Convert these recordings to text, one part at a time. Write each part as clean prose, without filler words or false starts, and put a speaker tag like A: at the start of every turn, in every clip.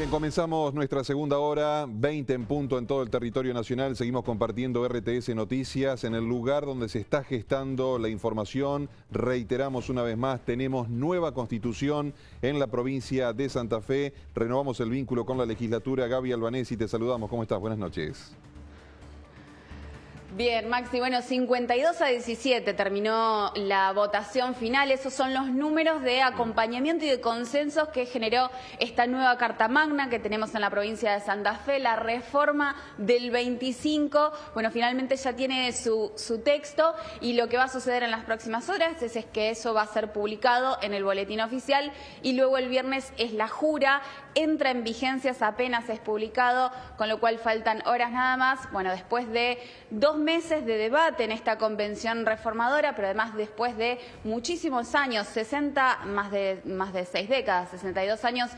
A: bien, comenzamos nuestra segunda hora, 20 en punto en todo el territorio nacional. Seguimos compartiendo RTS Noticias en el lugar donde se está gestando la información. Reiteramos una vez más, tenemos nueva constitución en la provincia de Santa Fe. Renovamos el vínculo con la legislatura. Gaby Albanesi, te saludamos. ¿Cómo estás? Buenas noches.
B: Bien, Maxi, bueno, 52-17 terminó la votación final. Esos son los números de acompañamiento y de consensos que generó esta nueva Carta Magna que tenemos en la provincia de Santa Fe, la reforma del 25. Bueno, finalmente ya tiene su texto y lo que va a suceder en las próximas horas es que eso va a ser publicado en el boletín oficial y luego el viernes es la jura, entra en vigencias apenas es publicado, con lo cual faltan horas nada más. Bueno, después de 2 meses de debate en esta convención reformadora, pero además después de muchísimos años, más de 6 décadas, 62 años,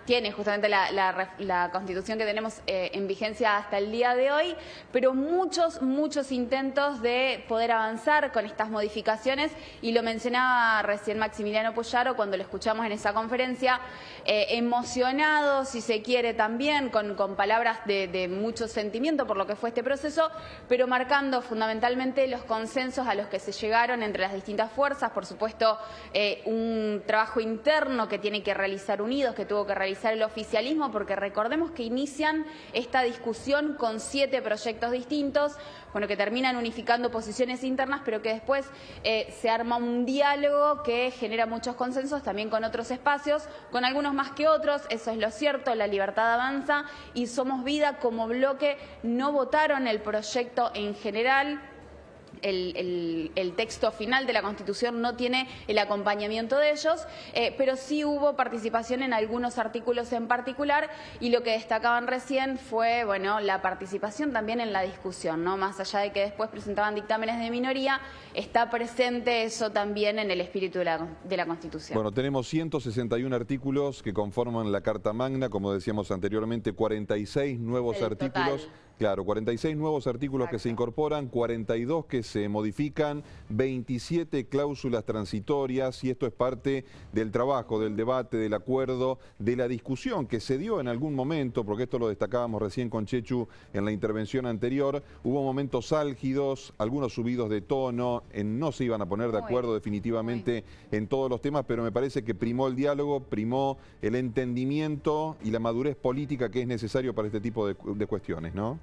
B: tiene justamente la constitución que tenemos en vigencia hasta el día de hoy, pero muchos intentos de poder avanzar con estas modificaciones, y lo mencionaba recién Maximiliano Puyaro cuando lo escuchamos en esa conferencia, emocionado, si se quiere también, con palabras de mucho sentimiento por lo que fue este proceso, pero marcando fundamentalmente los consensos a los que se llegaron entre las distintas fuerzas, por supuesto un trabajo interno que tiene que realizar Unidos, que tuvo que realizar el oficialismo, porque recordemos que inician esta discusión con 7 proyectos distintos, bueno, que terminan unificando posiciones internas, pero que después se arma un diálogo que genera muchos consensos también con otros espacios, con algunos más que otros, eso es lo cierto. La Libertad Avanza y Somos Vida como bloque no votaron el proyecto en general. El texto final de la Constitución no tiene el acompañamiento de ellos, pero sí hubo participación en algunos artículos en particular, y lo que destacaban recién fue, bueno, la participación también en la discusión, ¿no? Más allá de que después presentaban dictámenes de minoría, está presente eso también en el espíritu de la Constitución.
A: Bueno, tenemos 161 artículos que conforman la Carta Magna, como decíamos anteriormente, 46 nuevos artículos.
B: Total.
A: Claro, 46 nuevos artículos.
B: Exacto.
A: Que se incorporan, 42 que se modifican, 27 cláusulas transitorias, y esto es parte del trabajo, del debate, del acuerdo, de la discusión que se dio en algún momento, porque esto lo destacábamos recién con Chechu en la intervención anterior. Hubo momentos álgidos, algunos subidos de tono, no se iban a poner de acuerdo definitivamente en todos los temas, pero me parece que primó el diálogo, primó el entendimiento y la madurez política que es necesario para este tipo de cuestiones, ¿no?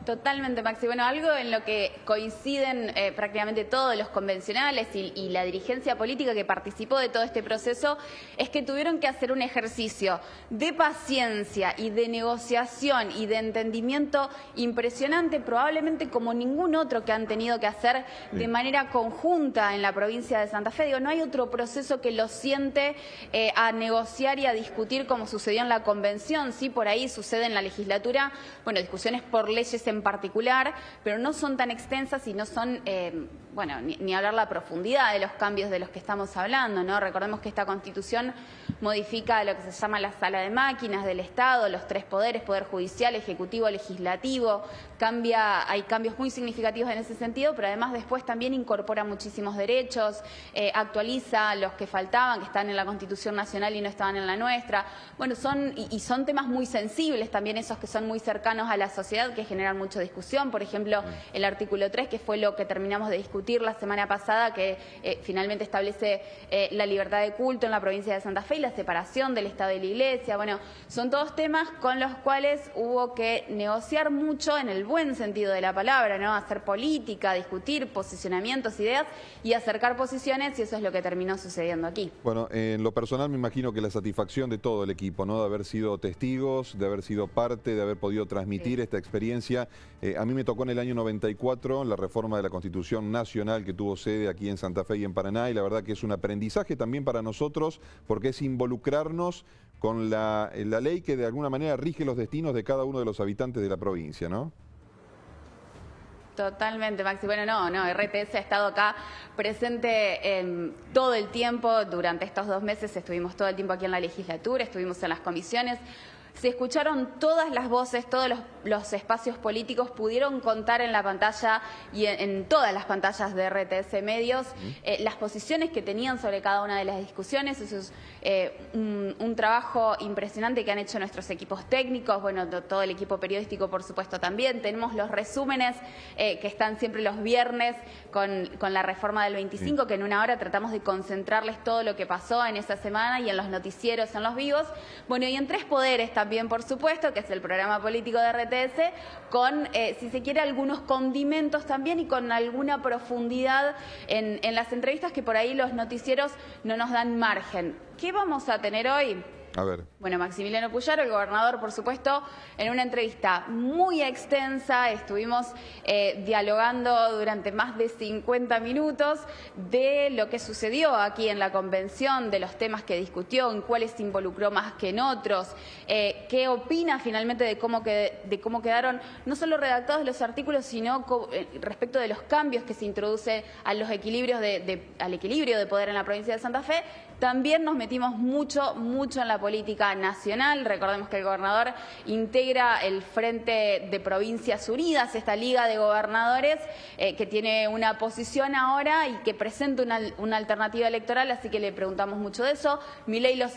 B: Totalmente, Maxi. Bueno, algo en lo que coinciden prácticamente todos los convencionales y la dirigencia política que participó de todo este proceso es que tuvieron que hacer un ejercicio de paciencia y de negociación y de entendimiento impresionante, probablemente como ningún otro que han tenido que hacer de manera conjunta en la provincia de Santa Fe. Digo, no hay otro proceso que lo siente a negociar y a discutir como sucedió en la convención. Sí, por ahí sucede en la legislatura, bueno, discusiones por leyes en particular, pero no son tan extensas y no son, bueno, ni hablar la profundidad de los cambios de los que estamos hablando, ¿no? Recordemos que esta Constitución modifica lo que se llama la sala de máquinas del Estado, los 3 poderes, Poder Judicial, Ejecutivo, Legislativo. Hay cambios muy significativos en ese sentido, pero además después también incorpora muchísimos derechos, actualiza los que faltaban, que están en la Constitución Nacional y no estaban en la nuestra. Bueno, son temas muy sensibles también, esos que son muy cercanos a la sociedad, que generan mucha discusión. Por ejemplo, el artículo 3, que fue lo que terminamos de discutir la semana pasada, que finalmente establece la libertad de culto en la provincia de Santa Fe y la separación del Estado y la Iglesia. Bueno, son todos temas con los cuales hubo que negociar mucho en el buen sentido de la palabra, ¿no? Hacer política, discutir posicionamientos, ideas y acercar posiciones, y eso es lo que terminó sucediendo aquí.
A: Bueno, en lo personal me imagino que la satisfacción de todo el equipo, ¿no? De haber sido testigos, de haber sido parte, de haber podido transmitir esta experiencia. A mí me tocó en el año 94 la reforma de la Constitución Nacional que tuvo sede aquí en Santa Fe y en Paraná, y la verdad que es un aprendizaje también para nosotros, porque es involucrarnos con la ley que de alguna manera rige los destinos de cada uno de los habitantes de la provincia, ¿no?
B: Totalmente, Maxi. Bueno, no, RTS ha estado acá presente todo el tiempo. Durante estos 2 meses estuvimos todo el tiempo aquí en la legislatura, estuvimos en las comisiones. Se escucharon todas las voces, todos los espacios políticos pudieron contar en la pantalla y en todas las pantallas de RTS Medios las posiciones que tenían sobre cada una de las discusiones. Eso es un trabajo impresionante que han hecho nuestros equipos técnicos, bueno, todo el equipo periodístico por supuesto también. Tenemos los resúmenes que están siempre los viernes con la reforma del 25, que en una hora tratamos de concentrarles todo lo que pasó en esa semana y en los noticieros, en los vivos. Bueno, y en Tres Poderes también, por supuesto, que es el programa político de RTS, con, si se quiere, algunos condimentos también y con alguna profundidad en las entrevistas que por ahí los noticieros no nos dan margen. ¿Qué vamos a tener hoy?
A: A ver.
B: Bueno, Maximiliano Puyaro, el gobernador, por supuesto, en una entrevista muy extensa, estuvimos dialogando durante más de 50 minutos de lo que sucedió aquí en la convención, de los temas que discutió, en cuáles se involucró más que en otros, qué opina finalmente de cómo quedaron no solo redactados los artículos, sino respecto de los cambios que se introduce a los equilibrios al equilibrio de poder en la provincia de Santa Fe. También nos metimos mucho en la política nacional. Recordemos que el gobernador integra el Frente de Provincias Unidas, esta liga de gobernadores que tiene una posición ahora y que presenta una alternativa electoral, así que le preguntamos mucho de eso. Milei los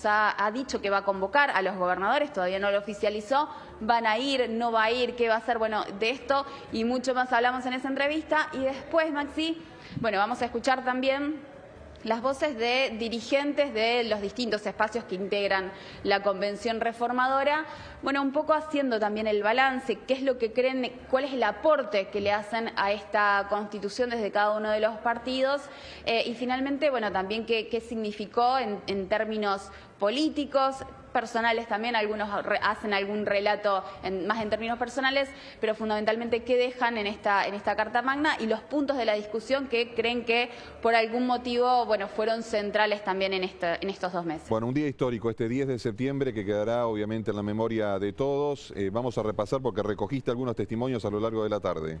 B: ha dicho que va a convocar a los gobernadores, todavía no lo oficializó. ¿Van a ir? ¿No va a ir? ¿Qué va a hacer? Bueno, de esto y mucho más hablamos en esa entrevista. Y después, Maxi, bueno, vamos a escuchar también las voces de dirigentes de los distintos espacios que integran la Convención Reformadora, bueno, un poco haciendo también el balance, qué es lo que creen, cuál es el aporte que le hacen a esta Constitución desde cada uno de los partidos y finalmente, bueno, también qué significó en términos políticos, personales también, algunos hacen algún relato más en términos personales, pero fundamentalmente qué dejan en esta Carta Magna y los puntos de la discusión que creen que por algún motivo, bueno, fueron centrales también en estos 2 meses.
A: Bueno, un día histórico, este 10 de septiembre, que quedará obviamente en la memoria de todos. Vamos a repasar porque recogiste algunos testimonios a lo largo de la tarde.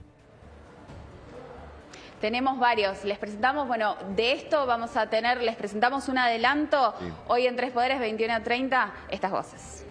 B: Tenemos varios. Les presentamos, bueno, de esto vamos a tener, les presentamos un adelanto. Sí. Hoy en Tres Poderes, 21 a 30, estas voces.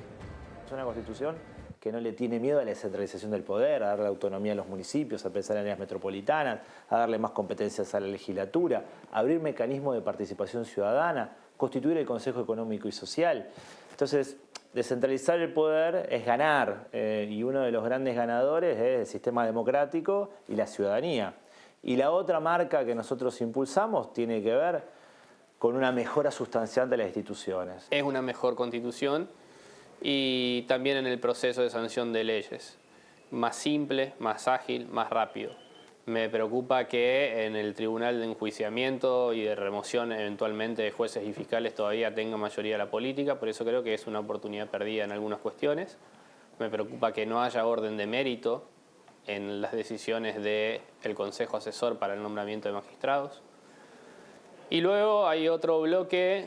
C: Es una Constitución que no le tiene miedo a la descentralización del poder, a darle autonomía a los municipios, a pensar en áreas metropolitanas, a darle más competencias a la legislatura, a abrir mecanismos de participación ciudadana, constituir el Consejo Económico y Social. Entonces, descentralizar el poder es ganar, y uno de los grandes ganadores es el sistema democrático y la ciudadanía. Y la otra marca que nosotros impulsamos tiene que ver con una mejora sustancial de las instituciones.
D: Es una mejor constitución y también en el proceso de sanción de leyes. Más simple, más ágil, más rápido. Me preocupa que en el tribunal de enjuiciamiento y de remoción eventualmente de jueces y fiscales todavía tenga mayoría la política, por eso creo que es una oportunidad perdida en algunas cuestiones. Me preocupa que no haya orden de mérito en las decisiones del Consejo Asesor para el nombramiento de magistrados. Y luego hay otro bloque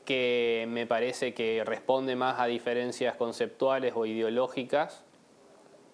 D: que me parece que responde más a diferencias conceptuales o ideológicas,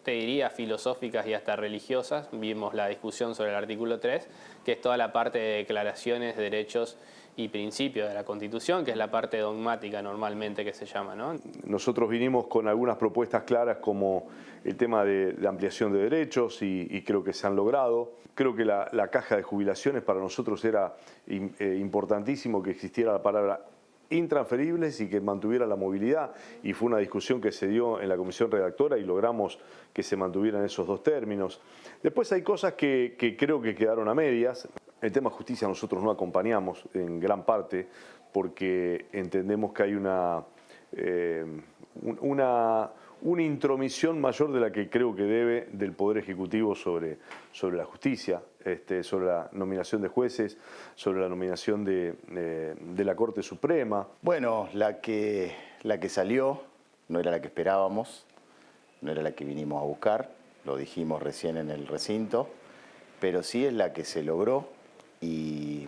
D: te diría filosóficas y hasta religiosas. Vimos la discusión sobre el artículo 3, que es toda la parte de declaraciones, derechos y principios de la Constitución, que es la parte dogmática normalmente que se llama, ¿no?
E: Nosotros vinimos con algunas propuestas claras como el tema de ampliación de derechos y creo que se han logrado. Creo que la caja de jubilaciones para nosotros era importantísimo que existiera la palabra intransferibles y que mantuviera la movilidad, y fue una discusión que se dio en la comisión redactora y logramos que se mantuvieran esos 2 términos. Después hay cosas que creo que quedaron a medias. El tema justicia nosotros no acompañamos en gran parte porque entendemos que hay una intromisión mayor de la que creo que debe del Poder Ejecutivo sobre la justicia, sobre la nominación de jueces, sobre la nominación de la Corte Suprema.
F: Bueno, la que salió no era la que esperábamos, no era la que vinimos a buscar, lo dijimos recién en el recinto, pero sí es la que se logró y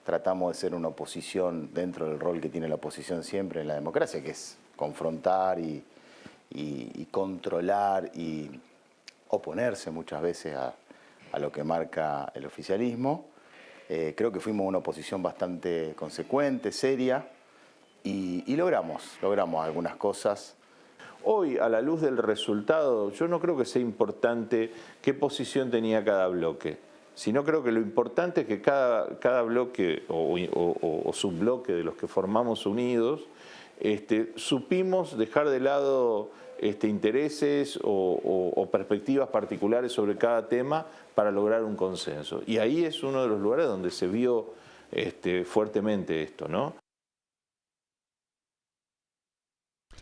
F: tratamos de ser una oposición dentro del rol que tiene la oposición siempre en la democracia, que es confrontar y controlar y oponerse muchas veces a lo que marca el oficialismo. Creo que fuimos una oposición bastante consecuente, seria, y logramos algunas cosas.
G: Hoy, a la luz del resultado, yo no creo que sea importante qué posición tenía cada bloque, sino creo que lo importante es que cada bloque o subbloque de los que formamos unidos, supimos dejar de lado intereses o perspectivas particulares sobre cada tema para lograr un consenso. Y ahí es uno de los lugares donde se vio fuertemente esto, ¿no?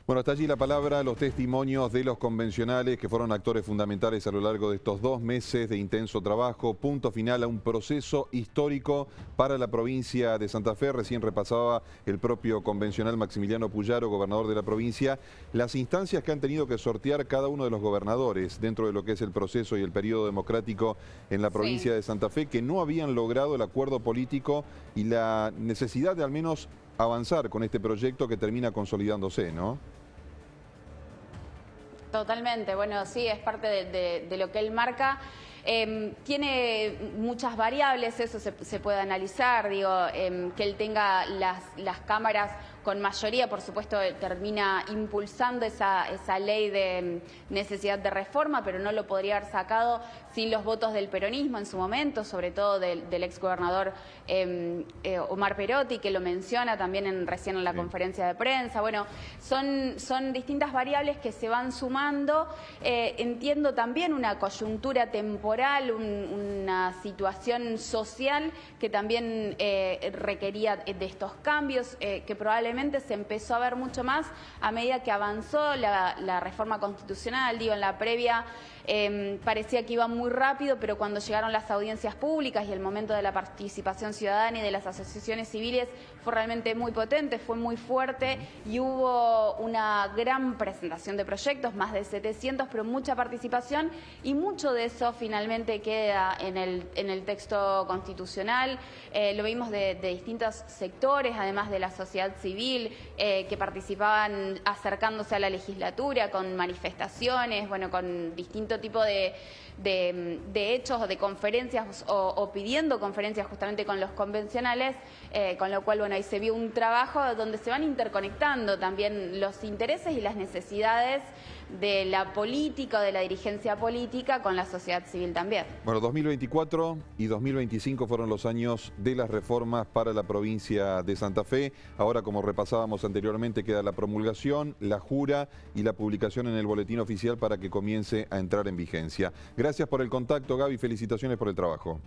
A: Bueno, hasta allí la palabra, los testimonios de los convencionales que fueron actores fundamentales a lo largo de estos 2 meses de intenso trabajo. Punto final a un proceso histórico para la provincia de Santa Fe. Recién repasaba el propio convencional Maximiliano Puyaro, gobernador de la provincia, las instancias que han tenido que sortear cada uno de los gobernadores dentro de lo que es el proceso y el periodo democrático en la provincia de Santa Fe, que no habían logrado el acuerdo político y la necesidad de al menos avanzar con este proyecto que termina consolidándose, ¿no?
B: Totalmente, bueno, sí, es parte de lo que él marca. Tiene muchas variables, eso se puede analizar, digo, que él tenga las cámaras con mayoría, por supuesto, termina impulsando esa ley de necesidad de reforma, pero no lo podría haber sacado sin los votos del peronismo en su momento, sobre todo del exgobernador Omar Perotti, que lo menciona también recién en la conferencia de prensa. Bueno, son distintas variables que se van sumando. Entiendo también una coyuntura temporal, una situación social que también requería de estos cambios, que probablemente se empezó a ver mucho más a medida que avanzó la reforma constitucional. Digo, en la previa parecía que iba muy rápido, pero cuando llegaron las audiencias públicas y el momento de la participación ciudadana y de las asociaciones civiles fue realmente muy potente, fue muy fuerte y hubo una gran presentación de proyectos, más de 700, pero mucha participación, y mucho de eso finalmente queda en el texto constitucional. Lo vimos de distintos sectores, además de la sociedad civil, que participaban acercándose a la legislatura con manifestaciones, bueno, con distinto tipo de hechos o de conferencias o pidiendo conferencias justamente con los convencionales, con lo cual, bueno, ahí se vio un trabajo donde se van interconectando también los intereses y las necesidades de la política o de la dirigencia política con la sociedad civil también.
A: Bueno, 2024 y 2025 fueron los años de las reformas para la provincia de Santa Fe. Ahora, como repasábamos anteriormente, queda la promulgación, la jura y la publicación en el boletín oficial para que comience a entrar en vigencia. Gracias por el contacto, Gaby. Felicitaciones por el trabajo.